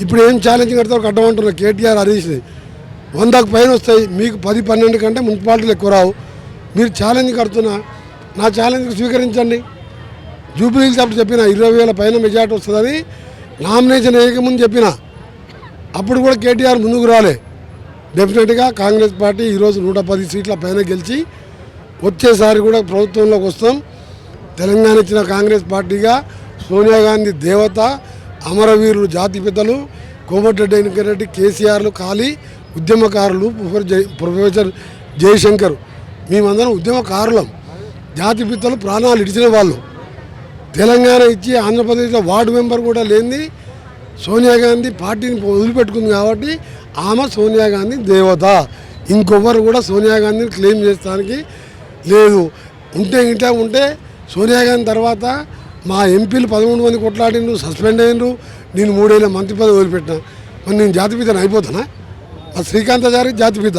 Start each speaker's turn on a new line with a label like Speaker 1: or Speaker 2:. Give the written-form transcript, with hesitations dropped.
Speaker 1: ఇప్పుడు ఏం ఛాలెంజ్ కడతారు కట్టమంటున్నారు కేటీఆర్ హరీష్ని 100కు పైన వస్తాయి, మీకు 10-12 కంటే మున్సిపాలిటీలు ఎక్కువ రావు, మీరు ఛాలెంజ్ కడుతున్నా నా ఛాలెంజ్కి స్వీకరించండి. జూబ్లీహిల్స్ అప్పుడు చెప్పిన 20,000 పైన మెజార్టీ వస్తుందని నామినేషన్ వేయకముందు చెప్పిన, అప్పుడు కూడా కేటీఆర్ ముందుకు రాలే. డెఫినెట్గా కాంగ్రెస్ పార్టీ ఈరోజు 110 సీట్ల పైన గెలిచి వచ్చేసారి కూడా ప్రభుత్వంలోకి వస్తాం. తెలంగాణ ఇచ్చిన కాంగ్రెస్ పార్టీగా సోనియా గాంధీ దేవత, అమరవీరులు జాతిపితలు కోమటిరెడ్డి వెంకటరెడ్డి, కేసీఆర్లు ఖాళీ ఉద్యమకారులు, ప్రొఫెసర్ జయశంకర్, మేమందరం ఉద్యమకారులం. జాతిపితలు ప్రాణాలు ఇడిచిన వాళ్ళు. తెలంగాణ ఇచ్చి ఆంధ్రప్రదేశ్లో వార్డు మెంబర్ కూడా లేని సోనియా గాంధీ పార్టీని వదిలిపెట్టుకుంది కాబట్టి ఆమె సోనియా గాంధీ దేవత. ఇంకొవ్వరు కూడా సోనియా గాంధీని క్లెయిమ్ చేస్తానికి లేదు. ఉంటే సోనియా గాంధీ తర్వాత మా ఎంపీలు 13 మంది కొట్లాడినరు, సస్పెండ్ అయినరు, నేను 3 ఏళ్ళ మంత్రి పదవి వదిలిపెట్టినా. మరి నేను జాతిపితను అయిపోతానా? మా శ్రీకాంతాచారి జాతిపిత.